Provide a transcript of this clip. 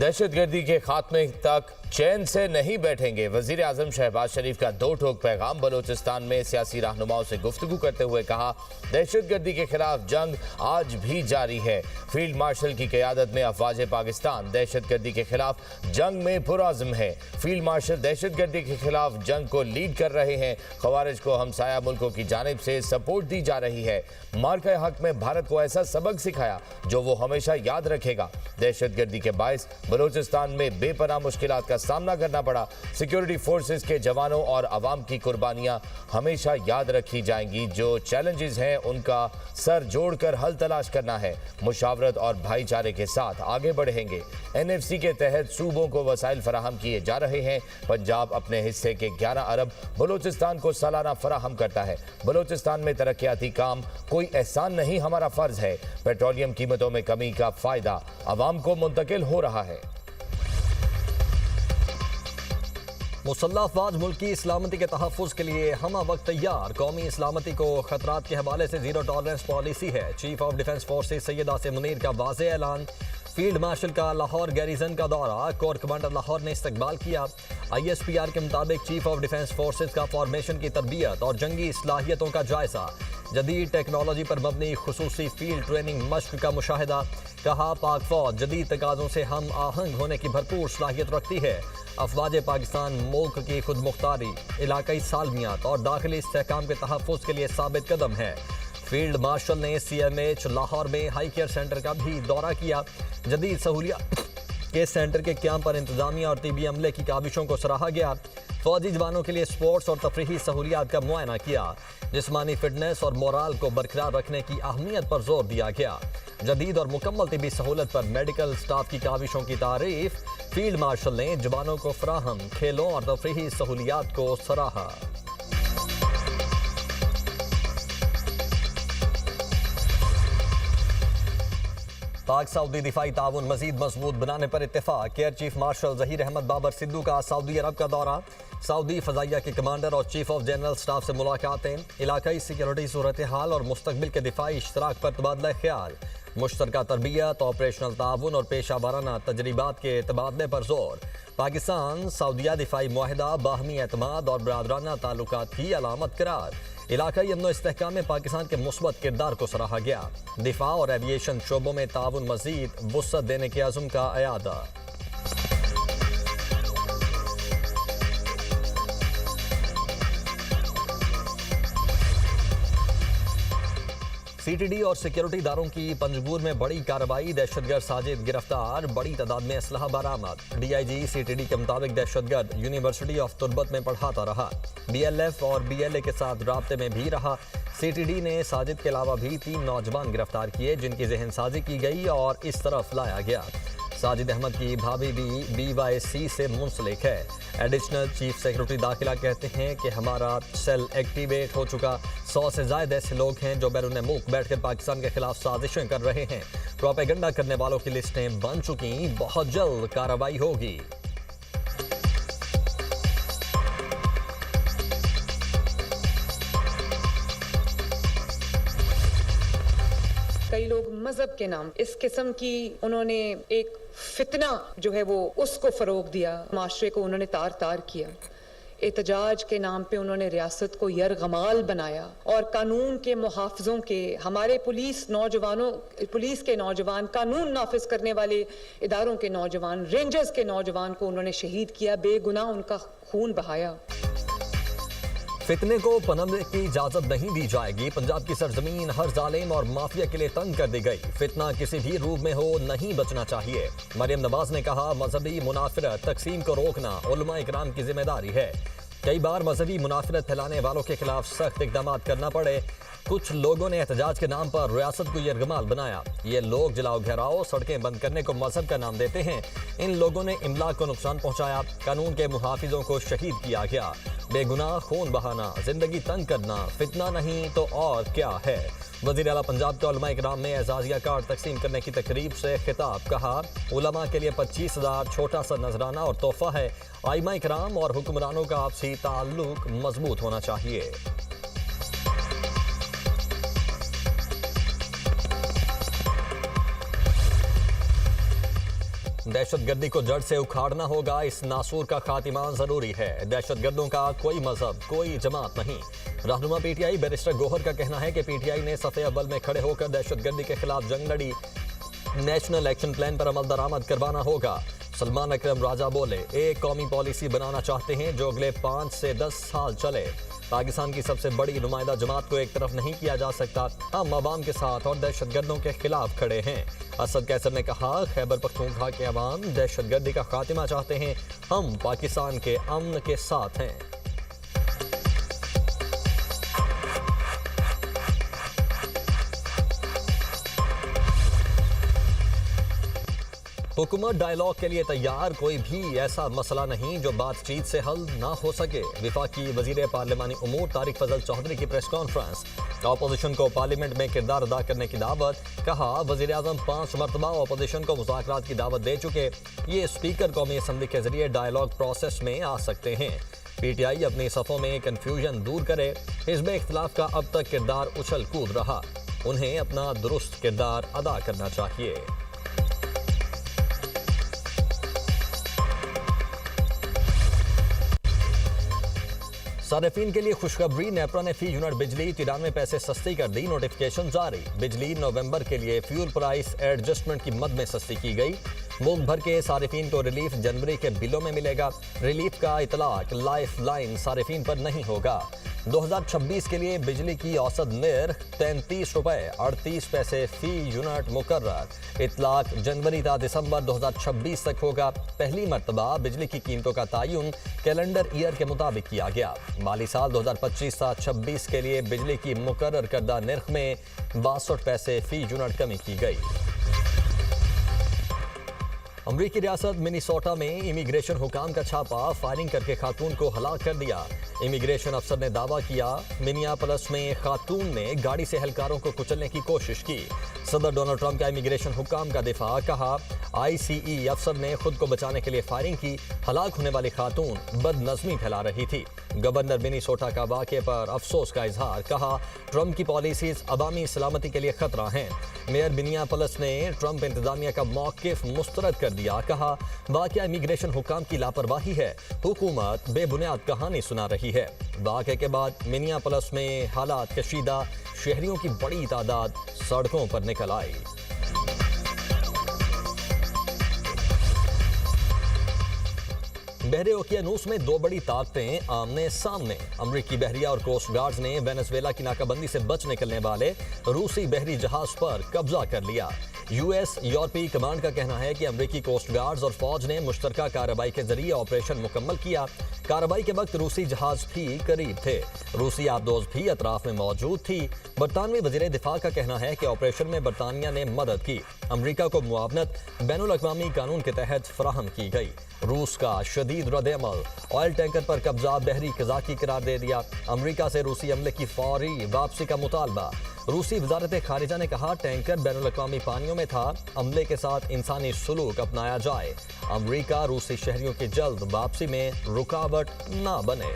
दहशतगर्दी के खात्मे तक चैन से नहीं बैठेंगे। वजीर आजम शहबाज शरीफ का दो टोक पैगाम। बलोचिस्तान में सियासी रहनुमाओं से गुफ्तगू करते हुए कहा, दहशतगर्दी के खिलाफ जंग आज भी जारी है। फील्ड मार्शल की क़यादत में अफवाज पाकिस्तान दहशतगर्दी के खिलाफ जंग में पुरअज़्म है। फील्ड मार्शल दहशतगर्दी के खिलाफ जंग को लीड कर रहे हैं। खवारिज को हमसाया मुल्कों की जानिब से सपोर्ट दी जा रही है। मार्का हक में भारत को ऐसा सबक सिखाया जो वो हमेशा याद रखेगा। दहशतगर्दी के बायस बलोचिस्तान में बेपनाह मुश्किलात का सामना करना पड़ा। सिक्योरिटी फोर्सेस के जवानों और अवाम की कुर्बानियां हमेशा याद रखी जाएंगी। जो चैलेंजेस हैं उनका सर जोड़कर हल तलाश करना है। मुशावरत और भाईचारे के साथ आगे बढ़ेंगे। एनएफसी के तहत सूबों को वसाइल फराहम किए जा रहे हैं। पंजाब अपने हिस्से के 11 अरब बलोचिस्तान को सालाना फराहम करता है। बलोचिस्तान में तरक्याती काम कोई एहसान नहीं, हमारा फर्ज है। पेट्रोलियम कीमतों में कमी का फायदा अवाम को मुंतकिल हो रहा है। मुसल्लह अफवाज मुल्क की सलामती के तहफ़्फ़ुज़ के लिए हम वक्त तैयार। कौमी सलामती को खतरात के हवाले से जीरो टॉलरेंस पॉलिसी है। Chief of defence forces Syed Asim Munir का वाज़े ऐलान। फील्ड मार्शल का लाहौर गैरिजन का दौरा, कोर कमांडर लाहौर ने इस्तकबाल किया। ISPR के मुताबिक चीफ ऑफ डिफेंस फोर्सेस का फॉर्मेशन की तरबियत और जंगी सलाहियतों का जायजा। जदीद टेक्नोलॉजी पर मबनी खुसूसी फील्ड ट्रेनिंग मश्क का मुशाहिदा। कहा, पाक फौज जदीद तकाज़ों से हम आहंग होने की भरपूर सलाहियत रखती है। अफवाज पाकिस्तान मुल्क की खुद मुख्तारी, इलाकाई सालमियात और दाखिली इस्तेहकाम के तहफ़्फ़ुज़ के लिए साबित कदम है। फील्ड मार्शल ने CMH लाहौर में हाई केयर सेंटर का भी दौरा किया। जदीद सहूलियात के सेंटर के क्याम पर इंतजामिया और तिबी अमले की काविशों को सराहा गया। फौजी जवानों के लिए स्पोर्ट्स और तफरीही सहूलियात का मुआयना किया। जिस्मानी फिटनेस और मोराल को बरकरार रखने की अहमियत पर जोर दिया गया। जदीद और मुकम्मल तिबी सहूलत पर मेडिकल स्टाफ की काविशों की तारीफ। फील्ड मार्शल ने जवानों को फराहम खेलों और तफरीही सहूलियात को सराहा। पाक सऊदी दिफाई ताउन मजीद मजबूत बनाने पर इत्तेफाक। Air chief marshal Zaheer Ahmed Babar Sidhu का सऊदी अरब का दौरा। सऊदी फ़ज़ाइया के कमांडर और चीफ ऑफ जनरल स्टाफ से मुलाकातें। इलाकाई सिक्योरिटी सूरत हाल और मुस्तकबिल के दिफाई इश्तराक पर तबादला ख्याल। मुश्तरका तरबियत, ऑपरेशनल ताउन और पेशा वाराना तजरीबात के तबादले पर जोर। पाकिस्तान सऊदिया दिफाई मुआहिदा बाहमी एतमाद और बरादराना ताल्लुकात की अलामत करार। इलाकाई अमन इस्तेहकाम में पाकिस्तान के मुस्बत किरदार को सराहा गया। दिफा और एविएशन शोबों में ताउन मजीद वुसअत देने के अज़्म का अयादा। CTD और सिक्योरिटी इदारों की पंजगूर में बड़ी कार्रवाई। दहशतगर्द साजिद गिरफ्तार, बड़ी तादाद में असलहा बरामद। DIG CTD के मुताबिक दहशतगर्द यूनिवर्सिटी ऑफ तुर्बत में पढ़ाता रहा। BLF और BLA के साथ राब्ते में भी रहा। CTD ने साजिद के अलावा भी 3 नौजवान गिरफ्तार किए जिनकी जहनसाजी की गई और इस तरफ लाया गया। साजिद अहमद की भाभी भी BYC से मुंसलिक है। एडिशनल चीफ सेक्रेटरी दाखिला कहते हैं कि हमारा सेल एक्टिवेट हो चुका। 100 से ज्यादा ऐसे लोग हैं जो बैरून मुल्क बैठकर पाकिस्तान के खिलाफ साजिशें कर रहे हैं। प्रोपेगेंडा करने वालों की लिस्टें बन चुकी। बहुत जल्द कार्रवाई होगी। कई लोग मजहब के नाम इस किस्म की उन्होंने एक फितना जो है वो उसको फरोग दिया। माशरे को उन्होंने तार तार किया। एहतजाज के नाम पे उन्होंने रियासत को यरगमाल बनाया और कानून के मुहाफिजों के, हमारे पुलिस के नौजवान, कानून नाफिज करने वाले इदारों के नौजवान, रेंजर्स के नौजवान को उन्होंने शहीद किया। बेगुनाह उनका खून बहाया। फितने को पनपने की इजाजत नहीं दी जाएगी। पंजाब की सरजमीन हर जालिम और माफिया के लिए तंग कर दी गई। फितना किसी भी रूप में हो नहीं बचना चाहिए। मरियम नवाज ने कहा, मजहबी मुनाफरत तकसीम को रोकना उलमा इकराम की जिम्मेदारी है। कई बार मजहबी मुनाफरत फैलाने वालों के खिलाफ सख्त इकदाम करना पड़े। कुछ लोगों ने एहतजाज के नाम पर रियासत को यरगमाल बनाया। ये लोग जलाओ घेराव, सड़कें बंद करने को मजहब का नाम देते हैं। इन लोगों ने इमलाक को नुकसान पहुंचाया। कानून के मुहाफिजों को शहीद किया गया। बेगुनाह खून बहाना, जिंदगी तंग करना फितना नहीं तो और क्या है। वज़ीर आला पंजाब के उलमा इकराम में एजाजिया कार्ड तकसीम करने की तकरीब से खिताब। कहा, उलमा के लिए 25,000 छोटा सा नजराना और तोहफा है। आइमा इकराम और हुक्मरानों का आपसी ताल्लुक मजबूत होना चाहिए। दहशतगर्दी को जड़ से उखाड़ना होगा, इस नासूर का खात्मा जरूरी है। दहशतगर्दों का कोई मजहब, कोई जमात नहीं। रहनुमा पीटीआई बैरिस्टर गौहर का कहना है कि पीटीआई ने सफ़े अव्वल में खड़े होकर दहशतगर्दी के खिलाफ जंग लड़ी। नेशनल एक्शन प्लान पर अमल दरामद करवाना होगा। सलमान अकरम राजा बोले, एक कौमी पॉलिसी बनाना चाहते हैं जो अगले 5 से 10 साल चले। पाकिस्तान की सबसे बड़ी नुमाइंदा जमात को एक तरफ नहीं किया जा सकता। हम अवाम के साथ और दहशतगर्दों के खिलाफ खड़े हैं। असद कैसर ने कहा, खैबर पख्तूनख्वा के अवाम दहशतगर्दी का खात्मा चाहते हैं। हम पाकिस्तान के अमन के साथ हैं। हुकूमत डायलॉग के लिए तैयार, कोई भी ऐसा मसला नहीं जो बातचीत से हल ना हो सके। वफाकी वजीर पार्लिमानी उमूर तारिक फजल चौधरी की प्रेस कॉन्फ्रेंस। अपोजिशन को पार्लियामेंट में किरदार अदा करने की दावत। कहा, वजीर आजम 5 मरतबा अपोजिशन को मुज़ाकरात की दावत दे चुके। ये स्पीकर कौमी असम्बली के जरिए डायलॉग प्रोसेस में आ सकते हैं। पीटीआई अपनी सफ़ों में कन्फ्यूजन दूर करे। हिज़्ब इख्तिलाफ का अब तक किरदार उछल कूद रहा, उन्हें अपना दुरुस्त किरदार अदा करना चाहिए। सारिफीन के लिए खुशखबरी, नेपरा ने फी यूनिट बिजली 93 पैसे सस्ती कर दी। नोटिफिकेशन जारी। बिजली नवंबर के लिए फ्यूल प्राइस एडजस्टमेंट की मद में सस्ती की गई। मुल्क भर के सारिफीन को रिलीफ जनवरी के बिलों में मिलेगा। रिलीफ का इतलाक लाइफ लाइन सारिफीन पर नहीं होगा। 2026 के लिए बिजली की औसत निर्ख 33 रुपए 38 पैसे फी यूनिट मुकर्रर। इतलाक जनवरी ता दिसंबर 2026 तक होगा। पहली मरतबा बिजली की कीमतों का तायुन कैलेंडर ईयर के मुताबिक किया गया। माली साल 2025-26 के लिए बिजली की मुकर्रर करदा निर्ख में 62 पैसे फी यूनिट कमी की गई। अमरीकी रियासत मिनीसोटा में इमिग्रेशन हुकाम का छापा, फायरिंग करके खातून को हलाक कर दिया। इमिग्रेशन अफसर ने दावा किया, मिनियापोलिस में खातून ने गाड़ी से एहलकारों को कुचलने की कोशिश की। सदर डोनाल्ड ट्रंप का इमिग्रेशन हुकाम का दिफा। कहा, ICE अफसर ने खुद को बचाने के लिए फायरिंग की। हलाक होने वाली खातून बदनज़मी फैला रही थी। गवर्नर मिनीसोटा का वाक़े पर अफसोस का इजहार। कहा, ट्रंप की पॉलिसीज अवामी सलामती के लिए खतरा हैं। मेयर मिनियापोलिस ने ट्रंप इंतजामिया का मौक़िफ़ मुस्तरद कर दिया। कहा, वाक़या इमिग्रेशन हुकाम की लापरवाही है। हुकूमत बेबुनियाद कहानी सुना रही है। वाक़े के बाद मिनियापोलिस में हालात कशीदा, शहरियों की बड़ी तादाद सड़कों पर निकल आई। बहरे ओकियानूस में 2 बड़ी ताकतें आमने सामने। अमरीकी बहरिया और कोस्ट गार्ड्स ने वेनेजुएला की नाकाबंदी से बच निकलने वाले रूसी बहरी जहाज पर कब्जा कर लिया। यूएस यूरोपीय कमांड का कहना है कि अमरीकी कोस्ट गार्ड्स और फौज ने मुश्तरका कार्रवाई के जरिए ऑपरेशन मुकम्मल किया। कार्रवाई के वक्त रूसी जहाज भी करीब थे। रूसी आबदोज भी अतराफ में मौजूद थी। बरतानवी वजीर दिफा का कहना है कि ऑपरेशन में बरतानिया ने मदद की। अमरीका को मुआवनत बैनुल अक़वामी कानून के तहत फराहम की गई। रूस का शदीद रद्द-ए-अमल, ऑयल टैंकर पर कब्जा बहरी कज़ाकी करार दे दिया। अमरीका से रूसी अमले की फौरी वापसी का मुतालबा। रूसी वजारत खारिजा ने कहा, टैंकर बैनुल अक़वामी पानियों में था। अमले के साथ इंसानी सुलूक अपनाया जाए। अमरीका रूसी शहरियों की जल्द वापसी में रुकावट ना बने।